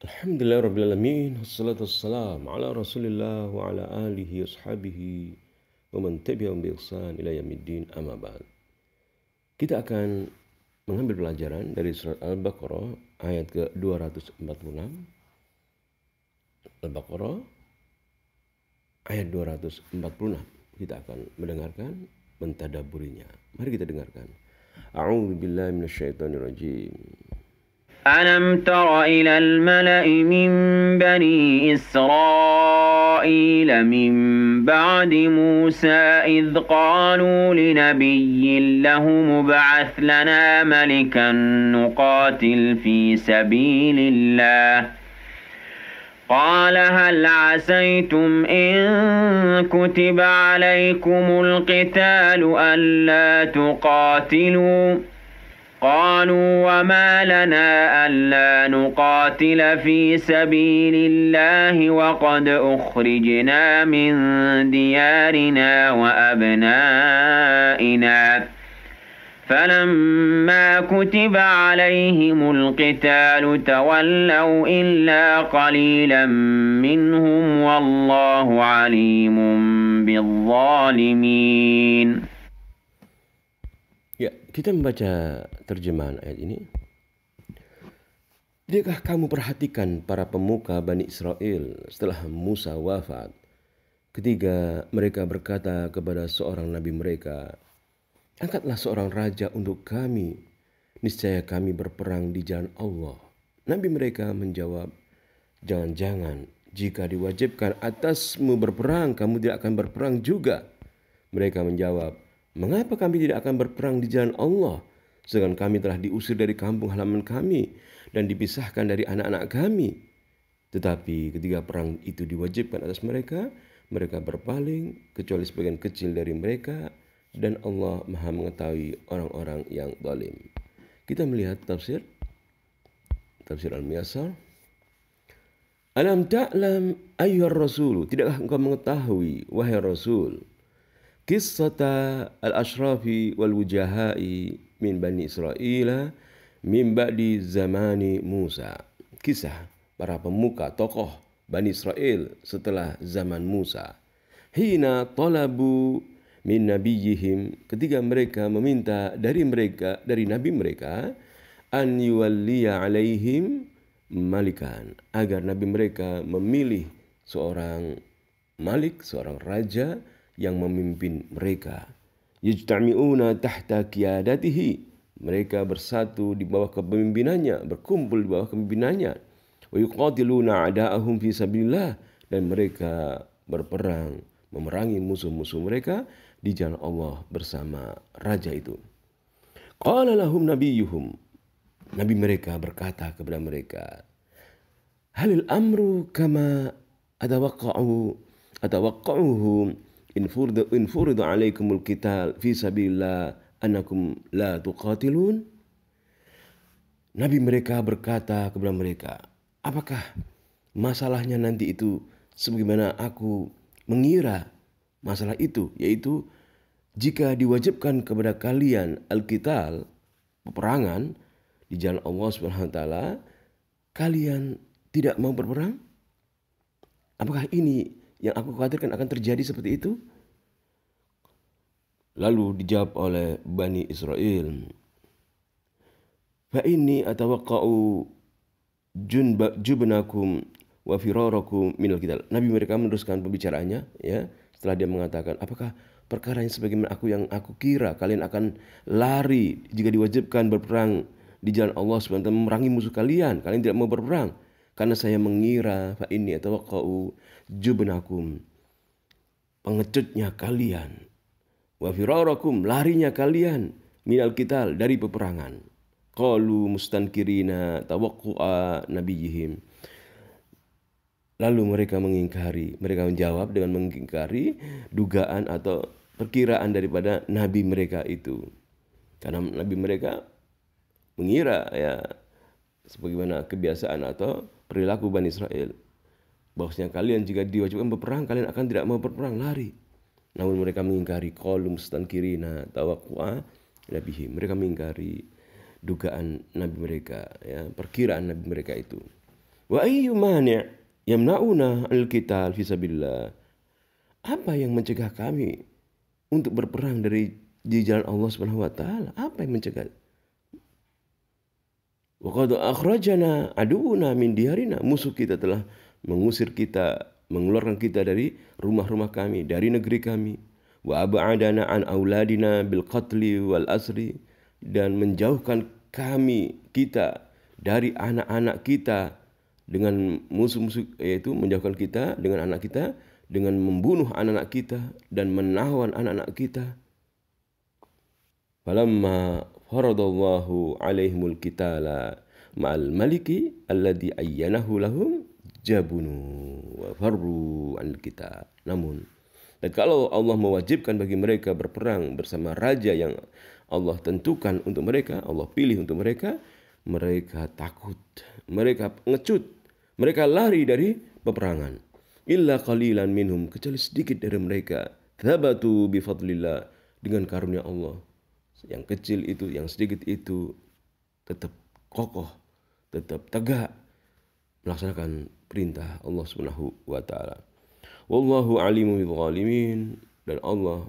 Alhamdulillahirrabbilalamin. Wassalatu wassalamu ala rasulillah wa ala alihi wa ashabihi wa man tabi'ahum bi ihsan ila yaumiddin, amma ba'd. Kita akan mengambil pelajaran dari surat Al-Baqarah ayat ke-246. Al-Baqarah ayat 246. Kita akan mendengarkan, mentadabburinya. Mari kita dengarkan. A'udzu billahi minasyaitonir rajim. ألم تر إلى الملأ من بني إسرائيل من بعد موسى إذ قالوا لنبي له ابعث لنا ملكا نقاتل في سبيل الله قال هل عسيتم إن كتب عليكم القتال ألا تقاتلوا قالوا وما لنا ألا نقاتل في سبيل الله وقد أخرجنا من ديارنا وأبنائنا فلما كتب عليهم القتال تولوا إلا قليلا منهم والله عليم بالظالمين. Ya, kita membaca terjemahan ayat ini. Tidakkah kamu perhatikan para pemuka Bani Israel setelah Musa wafat, ketika mereka berkata kepada seorang nabi mereka, "Angkatlah seorang raja untuk kami, niscaya kami berperang di jalan Allah." Nabi mereka menjawab, "Jangan-jangan jika diwajibkan atasmu berperang, kamu tidak akan berperang juga." Mereka menjawab, "Mengapa kami tidak akan berperang di jalan Allah, sedangkan kami telah diusir dari kampung halaman kami dan dipisahkan dari anak-anak kami?" Tetapi ketika perang itu diwajibkan atas mereka, mereka berpaling kecuali sebagian kecil dari mereka, dan Allah Maha mengetahui orang-orang yang zalim. Kita melihat tafsir Al-Muyassar. Alam ta'lam ayyuhar rasul, tidakkah engkau mengetahui wahai Rasul, Qissata al-ashrafi wal wujahai min Bani Israel min ba'di zamani Musa. Kisah para pemuka tokoh Bani Israel setelah zaman Musa. Hina talabu min nabiyihim, ketika mereka meminta dari nabi mereka, an yuwalliya alaihim malikan, agar nabi mereka memilih seorang malik, seorang raja yang memimpin mereka. Yajtami'una tahta qiyadatihi, mereka bersatu di bawah kepemimpinannya, berkumpul di bawah kepemimpinannya. Wa yuqatiluna a'da'ahum fi sabilillah, dan mereka berperang memerangi musuh-musuh mereka di jalan Allah bersama raja itu. Qala lahum nabiyuhum, nabi mereka berkata kepada mereka, halil amru kama atawaqqa'uhu in furida alaikumul qital fi sabilillah annakum la tuqatilun. Nabi mereka berkata kepada mereka, apakah masalahnya nanti itu sebagaimana aku mengira masalah itu, yaitu jika diwajibkan kepada kalian al-qital, peperangan di jalan Allah Subhanahu wa taala, kalian tidak mau berperang? Apakah ini yang aku khawatirkan akan terjadi seperti itu? Lalu dijawab oleh Bani Israel, fa inni atawaqqa'u jubnakum wa firarakum minal qital. Nabi mereka meneruskan pembicaraannya, ya, setelah dia mengatakan, apakah perkara yang sebagaimana aku kira, kalian akan lari jika diwajibkan berperang di jalan Allah SWT, memerangi musuh kalian tidak mau berperang? Karena saya mengira, fa inni atawaqqa'u jubnakum, pengecutnya kalian, wa firarakum, larinya kalian, minal qital, dari peperangan. Qalu mustankirina tawaqqu'a nabiyihim. Lalu mereka menjawab dengan mengingkari dugaan atau perkiraan daripada nabi mereka itu. Karena nabi mereka mengira, ya, sebagaimana kebiasaan atau perilaku Bani Israel, bahwasanya kalian jika diwajibkan berperang, kalian akan tidak mau berperang, lari. Namun mereka mengingkari, qalu mustankirina tawaqqu'a nabiyihim. Mereka mengingkari dugaan nabi mereka, ya, perkiraan nabi mereka itu. Wa ayyu mani' yamna'una al-qital fi sabilillah. Apa yang mencegah kami untuk berperang di jalan Allah Subhanahu wa taala? Apa yang mencegah? Wa qad akhrajana aduuna min diyarina. Musuh kita telah mengusir kita, mengeluarkan kita dari rumah-rumah kami, dari negeri kami. Wa ab'adana an auladina bil qatli wal asri, dan menjauhkan kita dari anak-anak kita dengan musuh-musuh, yaitu menjauhkan kita dengan anak kita dengan membunuh anak-anak kita dan menawan anak-anak kita. Falamma faradallahu alaihimul qitala ma'al maliki alladhi ayyanahu lahum jabunu wa farru an kita. Namun, dan kalau Allah mewajibkan bagi mereka berperang bersama raja yang Allah tentukan untuk mereka, Allah pilih untuk mereka, mereka takut, mereka ngecut, mereka lari dari peperangan. Illa qalilan minhum, kecuali sedikit dari mereka, thabatu bi fadlillah, dengan karunia Allah. Yang kecil itu, yang sedikit itu tetap kokoh, tetap tegak melaksanakan perintah Allah Subhanahu wa taala. Wallahu alimun bil zalimin, dan Allah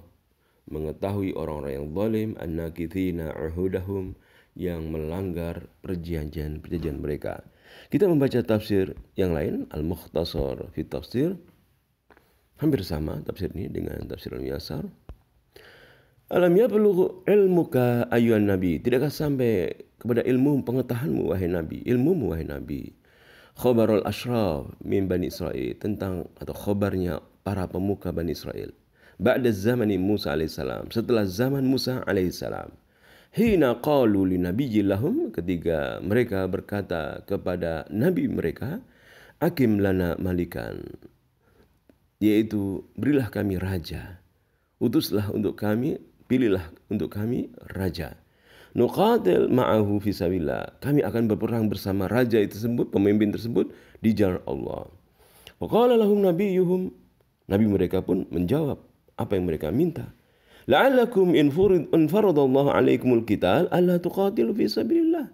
mengetahui orang-orang yang zalim, annakithina uhudahum, yang melanggar perjanjian mereka. Kita membaca tafsir yang lain, Al-Mukhtasar fi Tafsir, hampir sama tafsir ini dengan tafsir Al-Muyassar. Alam yablugh ilmuka ayyuhan nabi, tidakkah sampai kepada ilmu pengetahuanmu wahai nabi, ilmumu wahai nabi, khabarul ashraf min Bani Israel, tentang atau khabarnya para pemuka Bani Israel, ba'da zamani Musa alaihissalam, setelah zaman Musa alaihissalam. Hina qalu li nabiyillahum, ketika mereka berkata kepada nabi mereka, akim lana malikan, yaitu berilah kami raja, utuslah untuk kami, pilihlah untuk kami raja. Nuqatil ma'ahu fi sabilillah, kami akan berperang bersama raja tersebut, pemimpin tersebut di jalan Allah. Wa qala lahum nabiyuhum, nabi mereka pun menjawab apa yang mereka minta. La'allakum in faradallahu alaikumul qital alla tuqatilu fi sabilillah.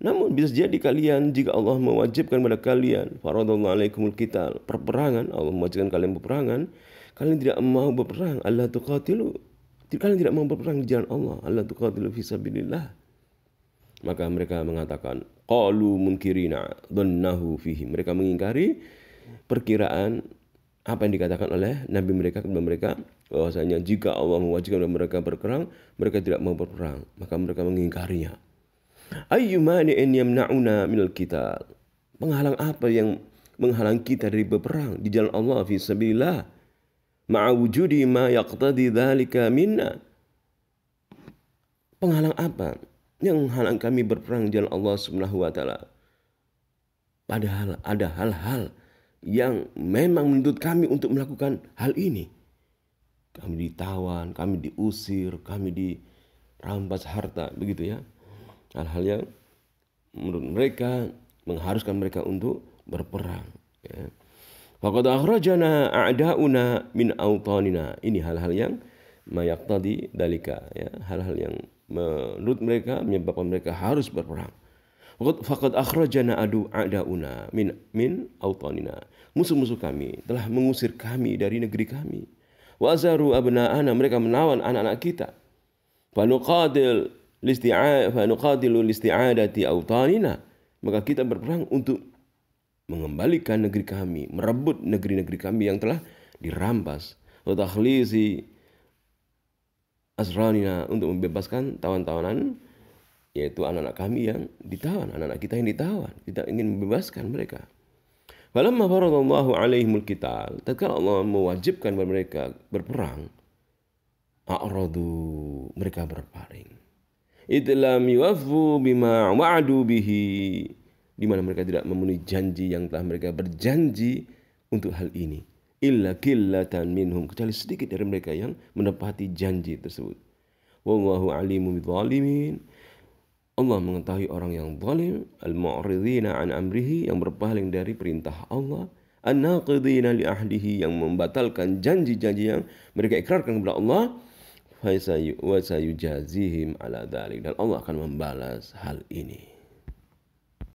Namun bisa jadi kalian, jika Allah mewajibkan pada kalian faradallahu alaikumul qital, perperangan, Allah mewajibkan kalian berperangan, kalian tidak mau berperang, alla tuqatilu, kalian tidak mau berperang di jalan Allah, alla tuqatilu fi sabilillah. Maka mereka mengatakan qalu munkirina dhannahu fihi, mereka mengingkari perkiraan apa yang dikatakan oleh nabi mereka kepada mereka, bahwasanya jika Allah mewajibkan mereka berperang, mereka tidak mau berperang, maka mereka mengingkarinya. Ayyumani'in yamna'una minal qital, penghalang apa yang menghalang kita dari berperang di jalan Allah fi sabilillah, ma'a wujudi ma yaqtadi dzalika minna, penghalang apa yang menghalang kami berperang di jalan Allah Subhanahu wa taala, padahal ada hal-hal yang memang menuntut kami untuk melakukan hal ini. Kami ditawan, kami diusir, kami dirampas harta, begitu ya. Hal-hal yang menurut mereka mengharuskan mereka untuk berperang. Ya. Faqad akhrajana a'da'una min awtanina. Ini hal-hal yang mayaqtadi dalika, ya, hal-hal yang menurut mereka menyebabkan mereka harus berperang. Faqad akhrajana a'da'una min awtanina. Musuh-musuh kami telah mengusir kami dari negeri kami. Wa azaru abna'ana, mereka menawan anak-anak kita. Fanuqatilu listi'adati awtanina, maka kita berperang untuk mengembalikan negeri kami, merebut negeri-negeri kami yang telah dirampas. Wa takhlisi asranina, untuk membebaskan tawan-tawanan, yaitu anak-anak kami yang ditawan, anak-anak kita yang ditawan. Kita ingin membebaskan mereka. Falamma faradallahu alaihimul qital, tatkala Allah mewajibkan kepada mereka berperang, a'radu, mereka berpaling. Idlam yuwaffu bima wa'adu bihi, di mana mereka tidak memenuhi janji yang telah mereka berjanji untuk hal ini. Illa qillatan minhum, kecuali sedikit dari mereka yang menepati janji tersebut. Wallahu alimun bidzalimin, Allah mengetahui orang yang zalim, al-mu'ridina an amrihi, yang berpaling dari perintah Allah, an-naqidina li ahdihi, yang membatalkan janji-janji yang mereka ikrarkan kepada Allah, wa sayujazihim ala dzalik, dan Allah akan membalas hal ini.